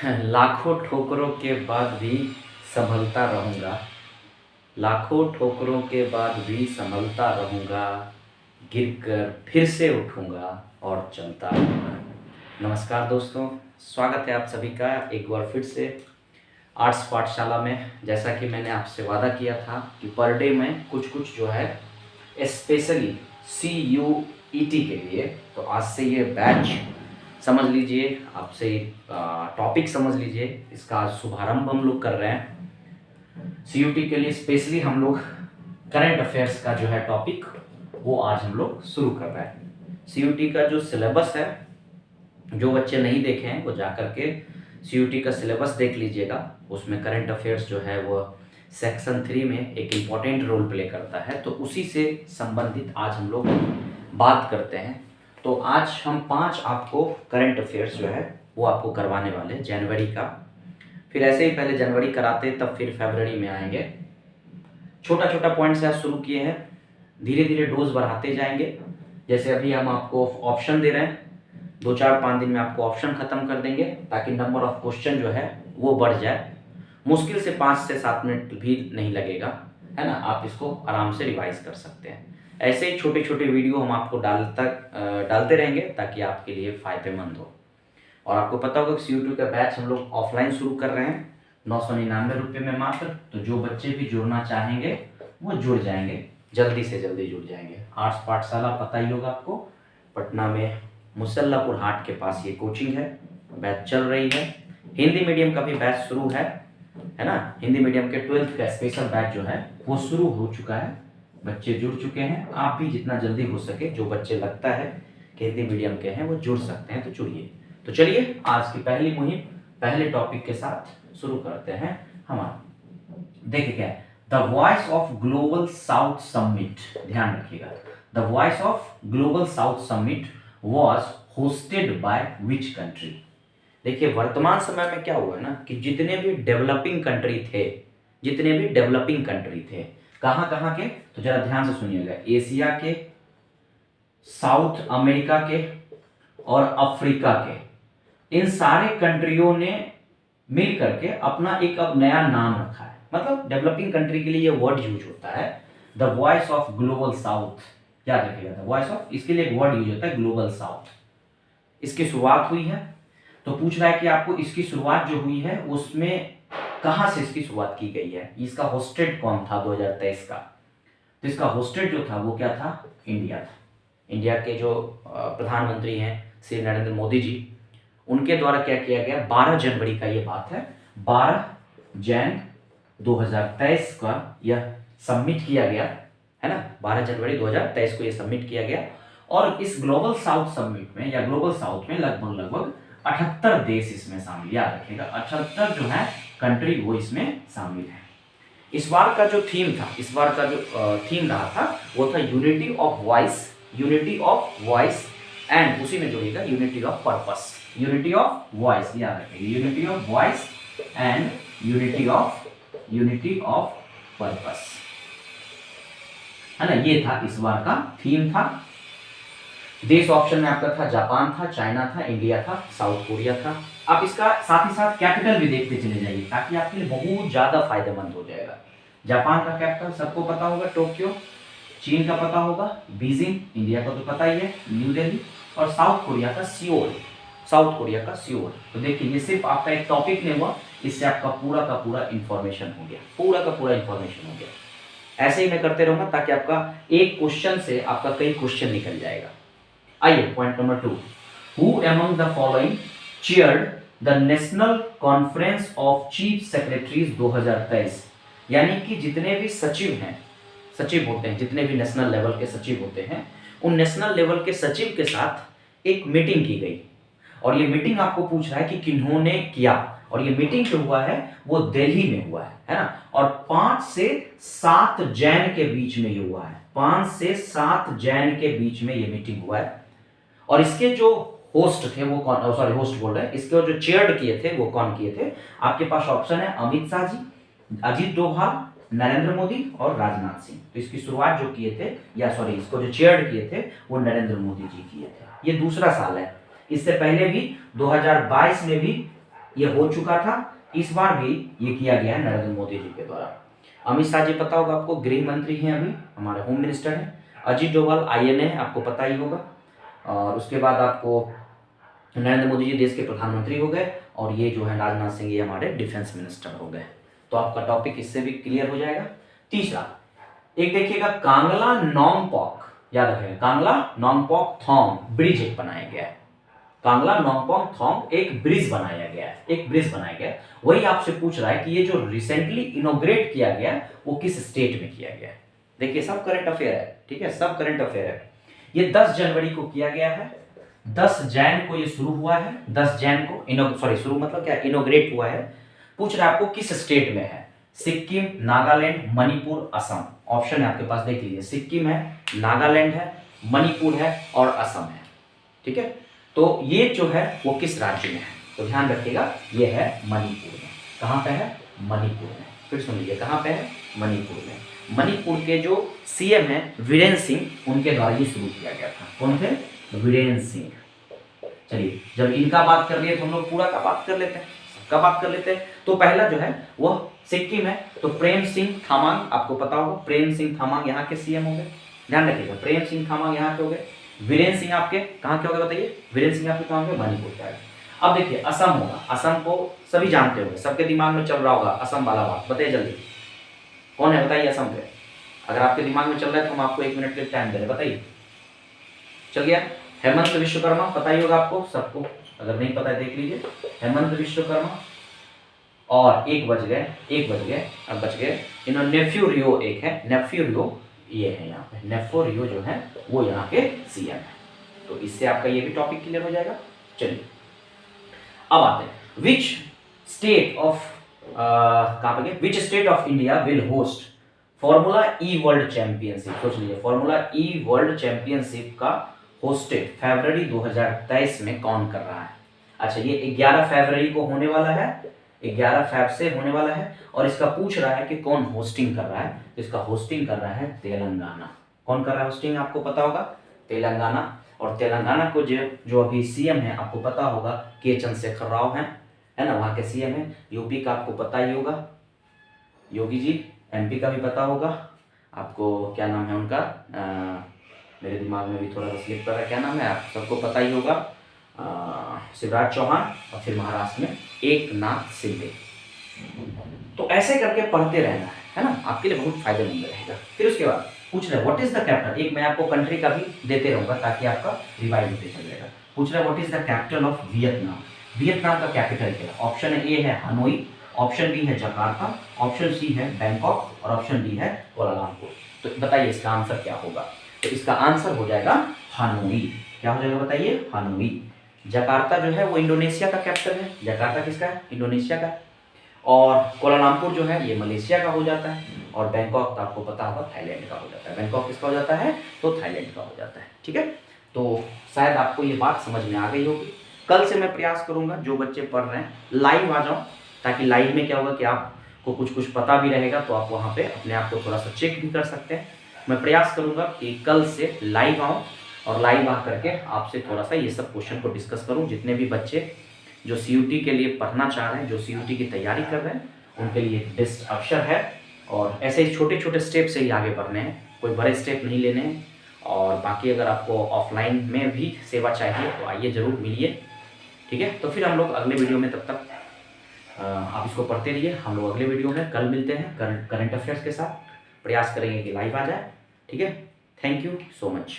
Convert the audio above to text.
लाखों ठोकरों के बाद भी संभलता रहूँगा। लाखों ठोकरों के बाद भी संभलता रहूँगा। गिरकर फिर से उठूँगा और चलता रहूँगा। नमस्कार दोस्तों, स्वागत है आप सभी का एक बार फिर से आर्ट्स पाठशाला में। जैसा कि मैंने आपसे वादा किया था कि पर डे में कुछ जो है स्पेशली CUET के लिए, तो आज से ये बैच समझ लीजिए, आपसे टॉपिक समझ लीजिए, इसका आज शुभारंभ हम लोग कर रहे हैं। CUT के लिए स्पेशली हम लोग करंट अफेयर्स का जो है टॉपिक वो आज हम लोग शुरू कर रहे हैं। CUT का जो सिलेबस है, जो बच्चे नहीं देखे हैं वो जा करके CUT का सिलेबस देख लीजिएगा। उसमें करंट अफेयर्स जो है वो सेक्शन 3 में एक इम्पॉर्टेंट रोल प्ले करता है, तो उसी से संबंधित आज हम लोग बात करते हैं। तो आज हम 5 आपको करंट अफेयर्स जो है वो आपको करवाने वाले हैं जनवरी का। फिर ऐसे ही पहले जनवरी कराते तब फिर फरवरी में आएंगे। छोटा छोटा पॉइंट से आज शुरू किए हैं, धीरे धीरे डोज बढ़ाते जाएंगे। जैसे अभी हम आपको ऑप्शन दे रहे हैं, 2-4-5 दिन में आपको ऑप्शन खत्म कर देंगे ताकि नंबर ऑफ क्वेश्चन जो है वो बढ़ जाए। मुश्किल से 5 से 7 मिनट भी नहीं लगेगा, है ना। आप इसको आराम से रिवाइज कर सकते हैं। ऐसे ही छोटे छोटे वीडियो हम आपको डालते रहेंगे ताकि आपके लिए फ़ायदेमंद हो। और आपको पता होगा कि CUT का बैच हम लोग ऑफलाइन शुरू कर रहे हैं 999 रुपये में मात्र। तो जो बच्चे भी जुड़ना चाहेंगे वो जुड़ जाएंगे, जल्दी से जल्दी जुड़ जाएंगे। आर्ट्स पाठशाला पता ही होगा आपको, पटना में मुसल्लापुर हाट के पास ये कोचिंग है, बैच चल रही है। हिंदी मीडियम का भी बैच शुरू है ना। हिंदी मीडियम के 12th का स्पेशल बैच जो है वो शुरू हो चुका है, बच्चे जुड़ चुके हैं। आप भी जितना जल्दी हो सके, जो बच्चे लगता है कि हिंदी मीडियम के हैं वो जुड़ सकते हैं, तो जुड़िए। तो चलिए आज की पहली मुहिम पहले टॉपिक के साथ शुरू करते हैं हमारा। देखिए क्या है, the voice of global south summit. ध्यान रखिएगा, the voice of global south summit was hosted by which country. देखिए वर्तमान समय में क्या हुआ ना कि जितने भी डेवलपिंग कंट्री थे, कहाँ कहाँ के, तो जरा ध्यान से सुनिएगा। एशिया के, साउथ अमेरिका के और अफ्रीका के, इन सारे कंट्रियों ने मिल करके अपना एक अब नया नाम रखा है। मतलब डेवलपिंग कंट्री के लिए ये वर्ड यूज होता है, the voice of global south. याद रखिएगा, द वॉइस ऑफ, इसके लिए एक वर्ड यूज होता है ग्लोबल साउथ। इसकी शुरुआत हुई है, तो पूछ रहा है कि आपको इसकी शुरुआत जो हुई है उसमें कहां से इसकी शुरुआत की गई है, इसका होस्टेड कौन था 2023 का। तो इसका होस्टेड जो था वो क्या था, इंडिया था। इंडिया के जो प्रधानमंत्री हैं श्री नरेंद्र मोदी जी, उनके द्वारा क्या किया गया, 12 जनवरी का ये बात है, 12 जैन 2023 का यह सबमिट किया गया, है ना। 12 जनवरी 2023 को यह सबमिट किया गया। और इस ग्लोबल साउथ समिट में या ग्लोबल साउथ में लगभग 78 देश इसमें शामिल। याद रखिएगा 78 जो है कंट्री वो इसमें शामिल है। इस बार का जो थीम रहा था वो था यूनिटी ऑफ वॉइस एंड उसी में जोड़िएगा unity of purpose. Unity of voice, याद रखिएगा, unity of voice and unity of purpose, है ना। ये था इस बार का थीम था। देश ऑप्शन में आपका था जापान था, चाइना था, इंडिया था, साउथ कोरिया था। आप इसका साथ ही साथ कैपिटल भी देखते चले जाइए ताकि आपके लिए बहुत ज्यादा फायदेमंद हो जाएगा। जापान का कैपिटल सबको पता होगा टोक्यो, चीन का पता होगा बीजिंग, इंडिया का तो पता ही है न्यू दिल्ली, और साउथ कोरिया का सियोल। तो देखिए ये सिर्फ आपका एक टॉपिक नहीं हुआ, इससे आपका पूरा का पूरा इंफॉर्मेशन हो गया। ऐसे ही मैं करते रहूंगा ताकि आपका एक क्वेश्चन से आपका कई क्वेश्चन निकल जाएगा। आइए point number 2, who among the following chaired the national conference of chief secretaries 2023। यानी कि जितने भी सचिव होते हैं, जितने भी नेशनल लेवल के सचिव होते हैं, उन नेशनल लेवल के सचिव के साथ एक मीटिंग की गई। और ये मीटिंग आपको पूछ रहा है कि किन्होंने किया, और ये मीटिंग जो हुआ है वो दिल्ली में हुआ है ना। और 5 से 7 जैन के बीच में ये हुआ है, 5 से 7 जैन के बीच में ये मीटिंग हुआ है। और इसके जो होस्ट थे वो कौन, होस्ट बोल रहे हैं, इसके जो चेयर्ड किए थे वो कौन किए थे। आपके पास ऑप्शन है अमित शाह जी, अजीत डोभाल, नरेंद्र मोदी और राजनाथ सिंह। तो इसकी शुरुआत जो किए थे इसको जो चेयर्ड किए थे वो नरेंद्र मोदी जी किए थे। ये दूसरा साल है, इससे पहले भी 2022 में भी ये हो चुका था, इस बार भी ये किया गया है नरेंद्र मोदी जी के द्वारा। अमित शाह जी पता होगा आपको, गृह मंत्री हैं, अभी हमारे होम मिनिस्टर हैं। अजीत डोभाल INA है, आपको पता ही होगा। और उसके बाद आपको नरेंद्र मोदी जी देश के प्रधानमंत्री हो गए, और ये जो है राजनाथ सिंह ये हमारे डिफेंस मिनिस्टर हो गए। तो आपका टॉपिक इससे भी क्लियर हो जाएगा। तीसरा एक देखिएगा, कांगला नोंगपोक, याद रखेगा, कांगला नोंगपोक थोंग ब्रिज एक बनाया गया है। कांगला नोंगपोक थोंग एक ब्रिज बनाया गया है, एक ब्रिज बनाया गया है। वही आपसे पूछ रहा है कि ये जो रिसेंटली इनोग्रेट किया गया वो किस स्टेट में किया गया है। देखिए सब करंट अफेयर है, ठीक है, सब करंट अफेयर है। ये 10 जनवरी को किया गया है, 10 जैन को ये शुरू हुआ है, 10 जैन को शुरू मतलब क्या, इनोग्रेट हुआ है। पूछ रहा है आपको किस स्टेट में है, सिक्किम, नागालैंड, मणिपुर, असम। ऑप्शन है आपके पास, देख लीजिए, सिक्किम है, नागालैंड है, मणिपुर है और असम है, ठीक है। तो ये जो है वो किस राज्य में है, तो ध्यान रखिएगा, ये है मणिपुर में। कहाँ पे है, मणिपुर में। फिर सुन लीजिए, कहाँ पे है, मणिपुर में। मणिपुर के जो CM हैं वीरेंद्र सिंह, उनके द्वारा ये शुरू किया गया था। कौन थे, वीरेंद्र सिंह। चलिए, जब इनका बात कर लिए तो हम लोग पूरा का बात कर लेते हैं, सबका बात कर लेते हैं। तो पहला जो है वह सिक्किम है, तो प्रेम सिंह तामांग, आपको पता होगा, प्रेम सिंह तामांग यहाँ के CM हो गए। ध्यान रखिएगा, प्रेम सिंह तामांग यहाँ के हो गए। वीरेंद्र सिंह आपके कहाँ के हो गए बताइए, वीरेंद्र सिंह आपके कहाँ हो गए, मणिपुर के। अब देखिए असम होगा, असम को सभी जानते होंगे, सबके दिमाग में चल रहा होगा असम वाला बात, बताइए जल्दी कौन है, बताइए असम के। अगर आपके दिमाग में चल रहा है तो हम आपको 1 मिनट के टाइम दे रहे, बताइए। चल गया, हेमंत विश्वकर्मा, पता ही होगा आपको सबको, अगर नहीं पता है देख लीजिए, हेमंत विश्वकर्मा। और एक बच गए, अब बच गए इन्होंने, नेफ्यू रियो एक है, नेफ्यू रियो ये है यहाँ पे, नेफ्यू रियो जो है वो यहाँ के CM है। तो इससे आपका ये भी टॉपिक क्लियर हो जाएगा। चलिए अब आते हैं, विच स्टेट ऑफ कहाँ पे गए, which state of India will host formula E world championship. सोच लीजिए, फॉर्मूला E वर्ल्ड चैंपियनशिप का होस्टेड फरवरी 2023 में कौन कर रहा है। अच्छा, ये 11 फरवरी को होने वाला है, 11 फरवरी से होने वाला है। और इसका पूछ रहा है कि कौन होस्टिंग कर रहा है, तो इसका होस्टिंग कर रहा है तेलंगाना। कौन कर रहा है होस्टिंग, आपको पता होगा, तेलंगाना। और तेलंगाना को जो अभी CM है आपको पता होगा, के चंद्रशेखर राव है ना, वहाँ के CM है। यूपी का आपको पता ही होगा, योगी जी। MP का भी पता होगा आपको, क्या नाम है उनका, मेरे दिमाग में भी थोड़ा सा स्लिप कर रहा है, क्या नाम है, आप सबको पता ही होगा, शिवराज चौहान। और फिर महाराष्ट्र में एकनाथ शिंदे। तो ऐसे करके पढ़ते रहना है ना, आपके लिए बहुत फायदेमंद रहेगा। फिर उसके बाद पूछ रहे व्हाट इज द कैपिटल, एक मैं आपको कंट्री का भी देते रहूंगा ताकि आपका रिवाइज होते चलेगा। पूछ रहे what is the capital of Vietnam, Vietnam का कैपिटल क्या है। ऑप्शन A है हनोई, ऑप्शन B है जकार्ता, ऑप्शन C है बैंकॉक और ऑप्शन D है कोलालमपुर। तो बताइए इसका आंसर क्या होगा, तो इसका आंसर हो जाएगा हनोई। क्या हो जाएगा बताइए, हनोई। जकार्ता जो है वो इंडोनेशिया का कैपिटल है, जकार्ता किसका है, इंडोनेशिया का। और कोलालमपुर जो है ये मलेशिया का हो जाता है। और बैंकॉक तो आपको पता होगा थाईलैंड का हो जाता है। बैंकॉक किसका हो जाता है, तो थाईलैंड का हो जाता है, ठीक है। तो शायद आपको ये बात समझ में आ गई होगी। कल से मैं प्रयास करूंगा जो बच्चे पढ़ रहे हैं लाइव आ जाओ, ताकि लाइव में क्या होगा कि आपको कुछ पता भी रहेगा, तो आप वहाँ पे अपने आप को थोड़ा सा चेक भी कर सकते हैं। मैं प्रयास करूंगा कि कल से लाइव आऊँ और लाइव आ करके आपसे थोड़ा सा ये सब क्वेश्चन को डिस्कस करूँ। जितने भी बच्चे जो CUT के लिए पढ़ना चाह रहे हैं, जो CUT की तैयारी कर रहे हैं, उनके लिए एक बेस्ट अवसर है। और ऐसे ही छोटे छोटे स्टेप से ही आगे बढ़ने हैं, कोई बड़े स्टेप नहीं लेने हैं। और बाकी अगर आपको ऑफलाइन में भी सेवा चाहिए तो आइए ज़रूर मिलिए, ठीक है। तो फिर हम लोग अगले वीडियो में, तब तक आप इसको पढ़ते रहिए। हम लोग अगले वीडियो में कल मिलते हैं करंट अफेयर्स के साथ। प्रयास करेंगे कि लाइव आ जाए, ठीक है। Thank you so much.